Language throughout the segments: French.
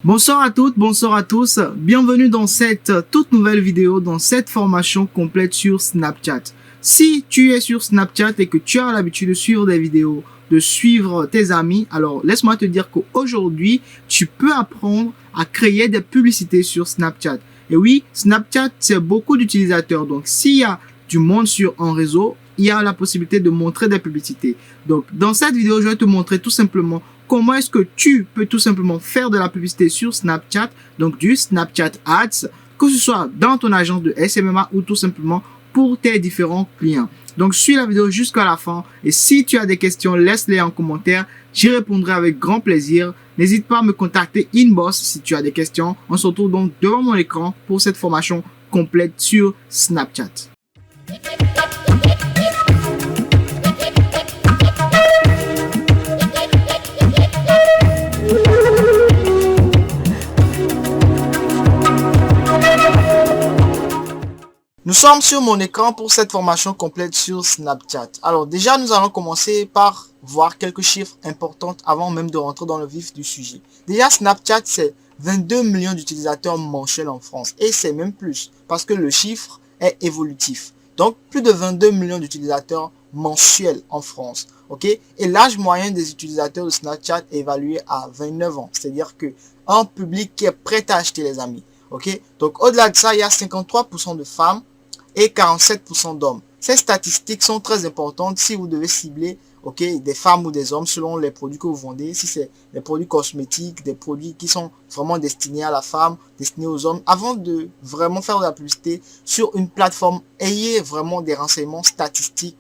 Bonsoir à toutes, bonsoir à tous. Bienvenue dans cette toute nouvelle vidéo, dans cette formation complète sur Snapchat. Si tu es sur Snapchat et que tu as l'habitude de suivre des vidéos, de suivre tes amis, alors laisse-moi te dire qu'aujourd'hui, tu peux apprendre à créer des publicités sur Snapchat. Et oui, Snapchat, c'est beaucoup d'utilisateurs. Donc, s'il y a du monde sur un réseau, il y a la possibilité de montrer des publicités. Donc, dans cette vidéo, je vais te montrer tout simplement comment est-ce que tu peux tout simplement faire de la publicité sur Snapchat, donc du Snapchat Ads, que ce soit dans ton agence de SMMA ou tout simplement pour tes différents clients. Donc, suis la vidéo jusqu'à la fin et si tu as des questions, laisse-les en commentaire. J'y répondrai avec grand plaisir. N'hésite pas à me contacter inbox si tu as des questions. On se retrouve donc devant mon écran pour cette formation complète sur Snapchat. Nous sommes sur mon écran pour cette formation complète sur Snapchat. Alors déjà, nous allons commencer par voir quelques chiffres importants avant même de rentrer dans le vif du sujet. Déjà, Snapchat, c'est 22 millions d'utilisateurs mensuels en France. Et c'est même plus, parce que le chiffre est évolutif. Donc, plus de 22 millions d'utilisateurs mensuels en France. Ok? Et l'âge moyen des utilisateurs de Snapchat est évalué à 29 ans. C'est-à-dire que un public qui est prêt à acheter, les amis. Ok? Donc, au-delà de ça, il y a 53% de femmes et 47% d'hommes. Ces statistiques sont très importantes si vous devez cibler des femmes ou des hommes selon les produits que vous vendez. Si c'est des produits cosmétiques, des produits qui sont vraiment destinés à la femme, destinés aux hommes. Avant de vraiment faire de la publicité sur une plateforme, ayez vraiment des renseignements statistiques,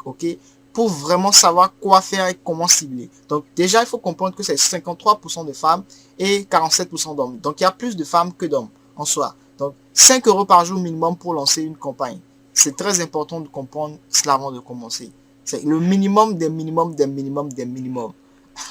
pour vraiment savoir quoi faire et comment cibler. Donc déjà, il faut comprendre que c'est 53% de femmes et 47% d'hommes. Donc il y a plus de femmes que d'hommes en soi. Donc 5 € par jour minimum pour lancer une campagne. C'est très important de comprendre cela avant de commencer. C'est le minimum des minimums des minimums des minimums.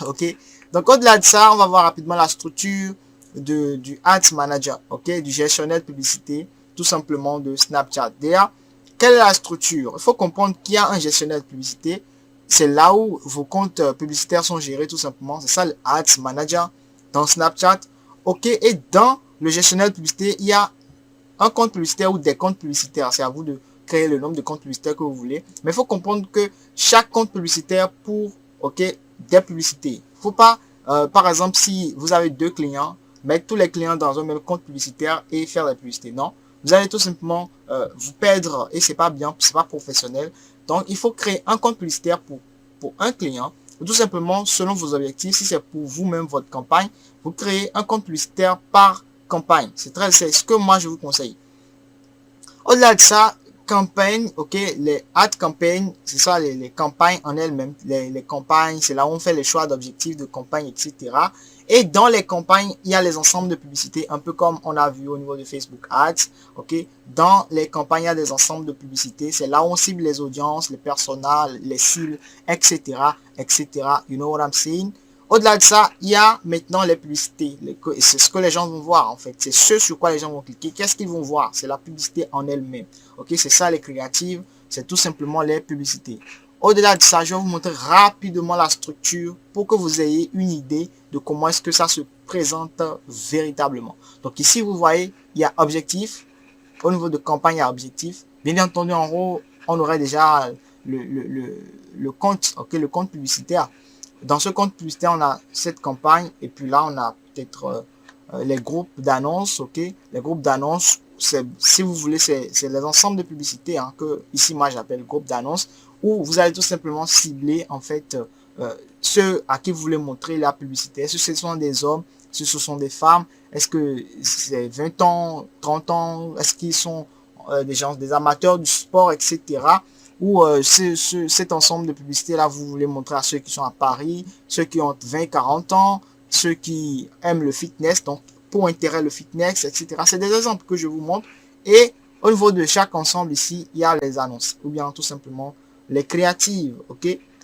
Ok? Donc, au-delà de ça, on va voir rapidement la structure du Ads Manager, du gestionnaire de publicité, tout simplement de Snapchat. Déjà, quelle est la structure? Il faut comprendre qu'il y a un gestionnaire de publicité. C'est là où vos comptes publicitaires sont gérés, tout simplement. C'est ça le Ads Manager dans Snapchat. Et dans le gestionnaire de publicité, il y a un compte publicitaire ou des comptes publicitaires. C'est à vous de créer le nombre de comptes publicitaires que vous voulez. Mais il faut comprendre que chaque compte publicitaire pour des publicités. Il ne faut pas, par exemple, si vous avez 2 clients, mettre tous les clients dans un même compte publicitaire et faire la publicité. Non, vous allez tout simplement vous perdre et c'est pas bien, c'est pas professionnel. Donc, il faut créer un compte publicitaire pour un client. Ou tout simplement, selon vos objectifs, si c'est pour vous-même votre campagne, vous créez un compte publicitaire par campagne. C'est ce que moi je vous conseille. Au-delà de ça, campagne, les ad campaigns, c'est ça, les campagnes en elles-mêmes. Les campagnes, c'est là où on fait les choix d'objectifs de campagne, etc. Et dans les campagnes, il y a les ensembles de publicités, un peu comme on a vu au niveau de Facebook Ads. Dans les campagnes, il y a des ensembles de publicités. C'est là où on cible les audiences, les personas, les cibles, etc., etc. You know what I'm saying? Au-delà de ça, il y a maintenant les publicités. C'est ce que les gens vont voir, en fait. C'est ce sur quoi les gens vont cliquer. Qu'est-ce qu'ils vont voir? C'est la publicité en elle-même. C'est ça les créatives. C'est tout simplement les publicités. Au-delà de ça, je vais vous montrer rapidement la structure pour que vous ayez une idée de comment est-ce que ça se présente véritablement. Donc ici, vous voyez, il y a objectif. Au niveau de campagne, il y a objectif. Bien entendu, en haut, on aurait déjà le compte, le compte publicitaire. Dans ce compte publicitaire, on a cette campagne et puis là, on a peut-être les groupes d'annonces, Les groupes d'annonces, si vous voulez, c'est les ensembles de publicités que ici, moi, j'appelle groupe d'annonces où vous allez tout simplement cibler, en fait, ceux à qui vous voulez montrer la publicité. Est-ce que ce sont des hommes? Est-ce que ce sont des femmes? Est-ce que c'est 20 ans, 30 ans? Est-ce qu'ils sont des amateurs du sport, etc. Ou cet ensemble de publicités là, vous voulez montrer à ceux qui sont à Paris, ceux qui ont 20-40 ans, ceux qui aiment le fitness, donc pour intérêt le fitness, etc. C'est des exemples que je vous montre. Et au niveau de chaque ensemble ici, il y a les annonces, ou bien tout simplement les créatives,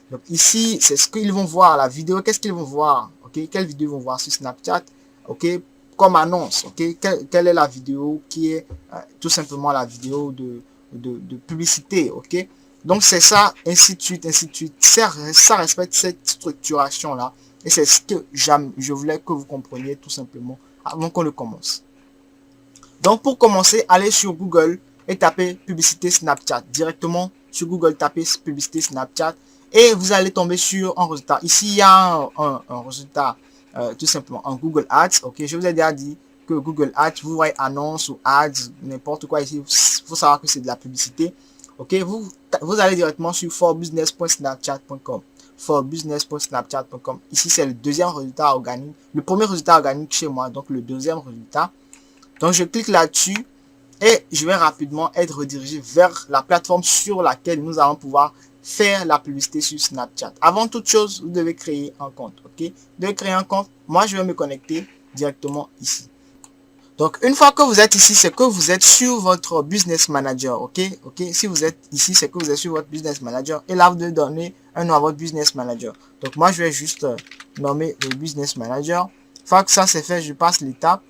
Donc ici, c'est ce qu'ils vont voir, la vidéo, qu'est-ce qu'ils vont voir, Quelle vidéo ils vont voir sur Snapchat, comme annonce, Quelle est la vidéo qui est tout simplement la vidéo de publicité, Donc, c'est ça, ainsi de suite, ainsi de suite. Ça respecte cette structuration-là. Et c'est ce que je voulais que vous compreniez tout simplement avant qu'on le commence. Donc pour commencer, allez sur Google et tapez publicité Snapchat. Directement sur Google, tapez publicité Snapchat et vous allez tomber sur un résultat. Ici, il y a un résultat tout simplement en Google Ads. Ok, je vous ai déjà dit que Google Ads, vous voyez annonce ou ads, n'importe quoi ici, il faut savoir que c'est de la publicité. Ok, vous allez directement sur forbusiness.snapchat.com. forbusiness.snapchat.com. Ici, c'est le deuxième résultat organique. Le premier résultat organique chez moi, donc le deuxième résultat. Donc, je clique là-dessus et je vais rapidement être redirigé vers la plateforme sur laquelle nous allons pouvoir faire la publicité sur Snapchat. Avant toute chose, vous devez créer un compte. Ok, vous devez créer un compte. Moi, je vais me connecter directement ici. Donc, une fois que vous êtes ici, c'est que vous êtes sur votre Business Manager. Ok, si vous êtes ici, c'est que vous êtes sur votre Business Manager. Et là, vous devez donner un nom à votre Business Manager. Donc, moi, je vais juste nommer le Business Manager. Une fois que ça c'est fait, je passe l'étape.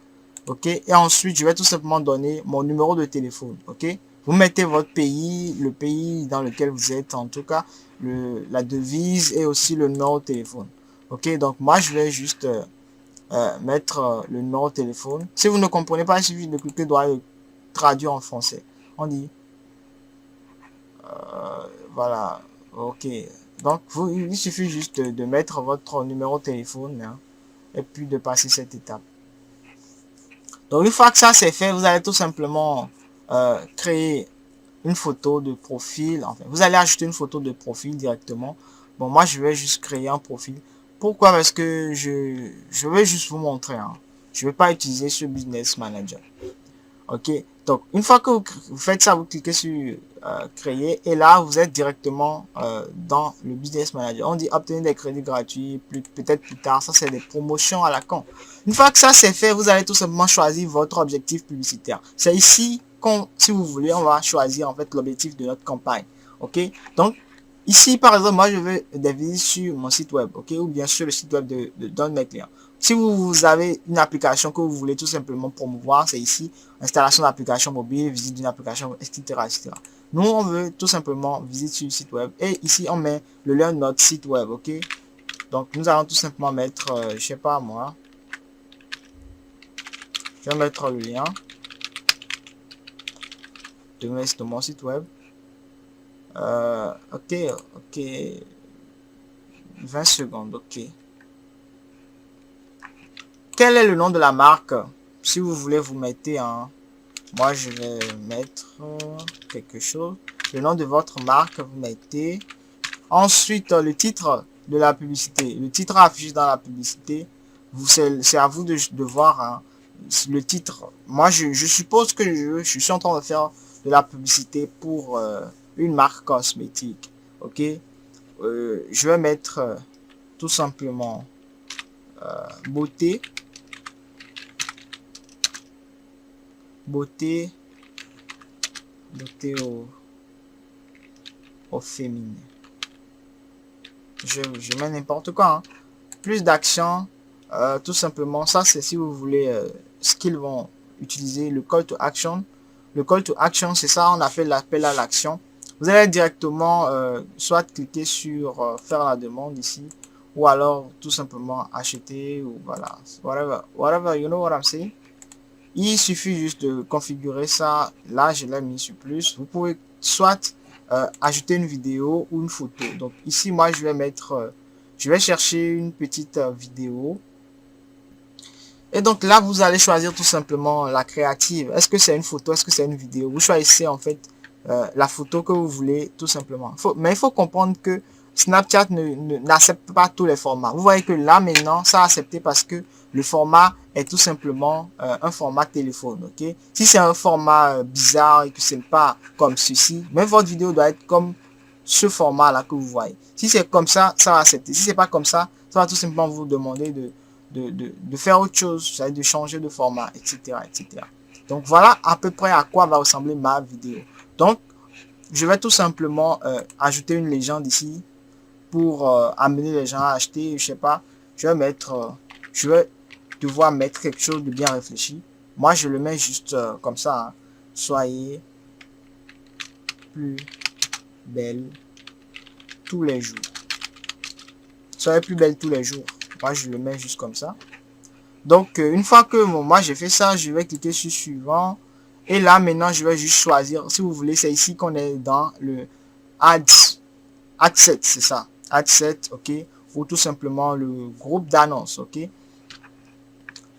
Ok, et ensuite je vais tout simplement donner mon numéro de téléphone. Ok, vous mettez votre pays, le pays dans lequel vous êtes, en tout cas la devise et aussi le numéro de téléphone. Ok, donc moi je vais juste mettre le numéro de téléphone. Si vous ne comprenez pas, il suffit de cliquer droit et traduire en français. On dit voilà. Ok, donc il suffit juste de mettre votre numéro de téléphone, hein, et puis de passer cette étape. Donc une fois que ça c'est fait, vous allez tout simplement créer une photo de profil. Enfin, vous allez ajouter une photo de profil directement. Bon, moi je vais juste créer un profil. Pourquoi? Parce que je vais juste vous montrer. Hein. Je ne vais pas utiliser ce Business Manager. Ok, donc une fois que vous faites ça, vous cliquez sur créer et là vous êtes directement dans le Business Manager. On dit obtenir des crédits gratuits peut-être plus tard. Ça c'est des promotions à la con. Une fois que ça c'est fait, vous allez tout simplement choisir votre objectif publicitaire. C'est ici qu'on, si vous voulez, on va choisir en fait l'objectif de notre campagne. Ok, donc ici par exemple moi je veux des visites sur mon site web, ok, ou bien sur le site web d'un de mes clients. Si vous avez une application que vous voulez tout simplement promouvoir, c'est ici, installation d'application mobile, visite d'une application, etc., etc. Nous, on veut tout simplement visiter sur le site web. Et ici, on met le lien de notre site web, ok? Donc, nous allons tout simplement mettre, je sais pas moi, je vais mettre le lien de mon site web. Ok, 20 secondes, ok. Quel est le nom de la marque? Si vous voulez, vous mettez un... Moi, je vais mettre quelque chose. Le nom de votre marque, vous mettez. Ensuite, le titre de la publicité. Le titre affiché dans la publicité, c'est à vous de voir hein, le titre. Moi, je suppose que je suis en train de faire de la publicité pour une marque cosmétique. Ok, je vais mettre tout simplement beauté. Beauté au féminin. Je mets n'importe quoi. Hein. Plus d'action, tout simplement. Ça, c'est si vous voulez ce qu'ils vont utiliser, le call to action. Le call to action, c'est ça, on appelle l'appel à l'action. Vous allez directement soit cliquer sur faire la demande ici, ou alors tout simplement acheter, ou voilà, whatever, you know what I'm saying. Il suffit juste de configurer ça. Là, je l'ai mis sur plus. Vous pouvez soit ajouter une vidéo ou une photo. Donc ici, moi, je vais mettre, je vais chercher une petite vidéo. Et donc là, vous allez choisir tout simplement la créative. Est-ce que c'est une photo? Est-ce que c'est une vidéo? Vous choisissez en fait la photo que vous voulez tout simplement. Mais il faut comprendre que Snapchat n'accepte pas tous les formats. Vous voyez que là maintenant, ça a accepté parce que le format est tout simplement un format téléphone. Ok, si c'est un format bizarre et que c'est pas comme ceci, même votre vidéo doit être comme ce format là que vous voyez. Si c'est comme ça va accepter. Si c'est pas comme ça va tout simplement vous demander de faire autre chose, c'est-à-dire de changer de format, etc., etc. Donc voilà à peu près à quoi va ressembler ma vidéo. Donc je vais tout simplement ajouter une légende ici pour amener les gens à acheter. Je sais pas, je vais mettre, je vais devoir mettre quelque chose de bien réfléchi. Moi je le mets juste comme ça. Hein. Soyez plus belle tous les jours. Soyez plus belle tous les jours. Moi je le mets juste comme ça. Donc, une fois que moi j'ai fait ça, je vais cliquer sur suivant. Et là, maintenant, je vais juste choisir. Si vous voulez, c'est ici qu'on est dans le Ad set, c'est ça. Ad set, ok. Ou tout simplement le groupe d'annonces, ok.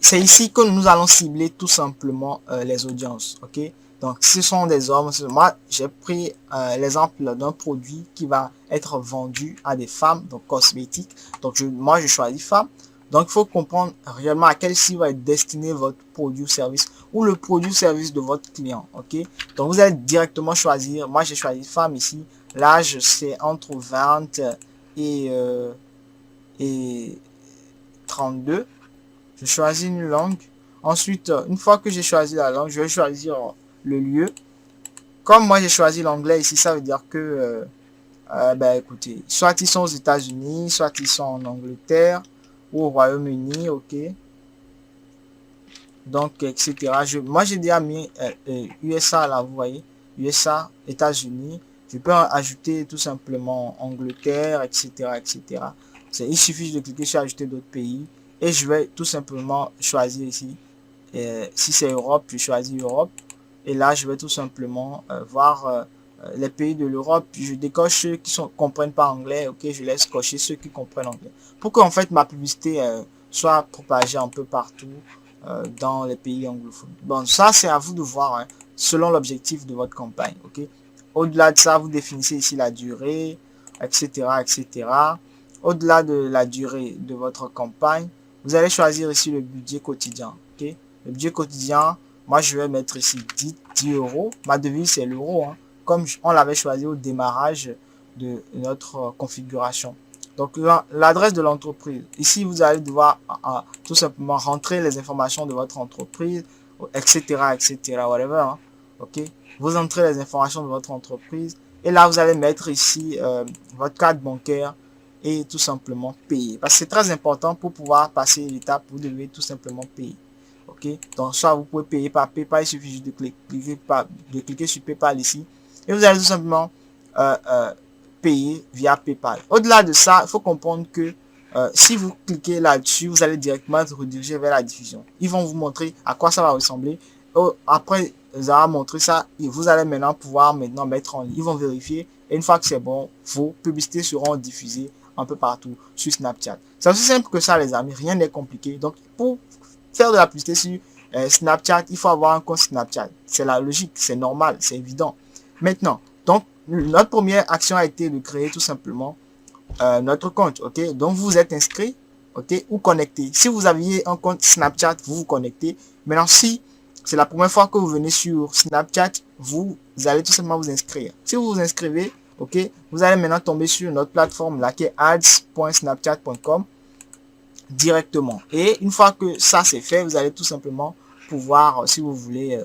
C'est ici que nous allons cibler tout simplement les audiences, ok. Donc, ce sont des hommes. Moi, j'ai pris l'exemple d'un produit qui va être vendu à des femmes, donc cosmétiques. Donc, moi, je choisis femme. Donc, il faut comprendre réellement à quelle cible va être destiné votre produit ou service ou le produit ou service de votre client, ok. Donc, vous allez directement choisir. Moi, j'ai choisi femme ici. L'âge, c'est entre 20 et 32. Je choisis une langue. Ensuite, une fois que j'ai choisi la langue, je vais choisir le lieu. Comme moi j'ai choisi l'anglais ici, ça veut dire que ben écoutez, soit ils sont aux États-Unis, soit ils sont en Angleterre ou au Royaume-Uni, ok. Donc etc. Moi j'ai déjà mis USA là, vous voyez, USA, États-Unis. Je peux ajouter tout simplement Angleterre, etc., etc. Il suffit de cliquer sur ajouter d'autres pays et je vais tout simplement choisir ici. Si c'est Europe, je choisis Europe. Et là, je vais tout simplement voir les pays de l'Europe. Je décoche ceux qui comprennent pas anglais. Ok, je laisse cocher ceux qui comprennent anglais. Pour que en fait ma publicité soit propagée un peu partout dans les pays anglophones. Bon, ça c'est à vous de voir hein, selon l'objectif de votre campagne. Ok. Au-delà de ça, vous définissez ici la durée, etc., etc. Au-delà de la durée de votre campagne, vous allez choisir ici le budget quotidien. Ok. Le budget quotidien, moi je vais mettre ici 10 euros. Ma devise c'est l'euro, hein, comme on l'avait choisi au démarrage de notre configuration. Donc l'adresse de l'entreprise. Ici vous allez devoir tout simplement rentrer les informations de votre entreprise, etc., etc., whatever. Hein, ok. Vous entrez les informations de votre entreprise et là vous allez mettre ici votre carte bancaire et tout simplement payer. Parce que c'est très important pour pouvoir passer l'étape, vous devez tout simplement payer. Ok, donc soit vous pouvez payer par PayPal, il suffit juste de cliquer sur PayPal ici et vous allez tout simplement payer via PayPal. Au-delà de ça, il faut comprendre que si vous cliquez là-dessus, vous allez directement être redirigé vers la diffusion. Ils vont vous montrer à quoi ça va ressembler. Après vous avoir montré ça, vous allez maintenant pouvoir mettre en ligne. Ils vont vérifier et une fois que c'est bon, vos publicités seront diffusées un peu partout sur Snapchat. C'est aussi simple que ça les amis, rien n'est compliqué. Donc pour faire de la publicité sur Snapchat, il faut avoir un compte Snapchat. C'est la logique, c'est normal, c'est évident. Maintenant, donc, notre première action a été de créer tout simplement notre compte, ok. Donc, vous êtes inscrit, ok, ou connecté. Si vous aviez un compte Snapchat, vous vous connectez. Maintenant, si c'est la première fois que vous venez sur Snapchat, vous allez tout simplement vous inscrire. Si vous vous inscrivez, ok, vous allez maintenant tomber sur notre plateforme là qui est ads.snapchat.com directement. Et une fois que ça c'est fait, vous allez tout simplement pouvoir, si vous voulez,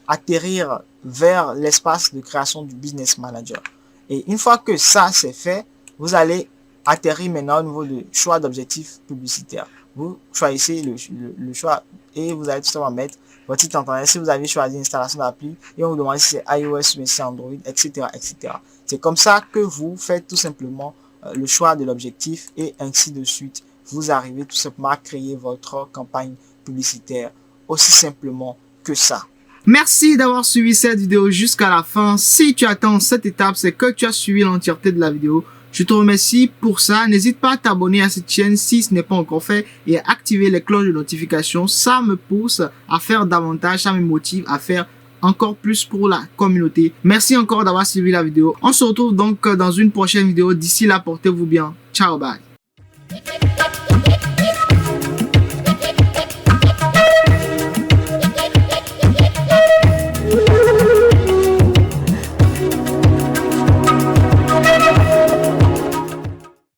atterrir vers l'espace de création du Business Manager. Et une fois que ça c'est fait, vous allez atterrir maintenant au niveau du choix d'objectif publicitaire. Vous choisissez le choix et vous allez tout simplement mettre votre site internet. Si vous avez choisi l'installation d'appli et on vous demande si c'est iOS ou si c'est Android, etc., etc. C'est comme ça que vous faites tout simplement le choix de l'objectif et ainsi de suite. Vous arrivez tout simplement à créer votre campagne publicitaire aussi simplement que ça. Merci d'avoir suivi cette vidéo jusqu'à la fin. Si tu attends cette étape, c'est que tu as suivi l'entièreté de la vidéo. Je te remercie pour ça. N'hésite pas à t'abonner à cette chaîne si ce n'est pas encore fait et à activer les cloches de notification. Ça me pousse à faire davantage, ça me motive à faire encore plus pour la communauté. Merci encore d'avoir suivi la vidéo. On se retrouve donc dans une prochaine vidéo. D'ici là, portez-vous bien. Ciao, bye.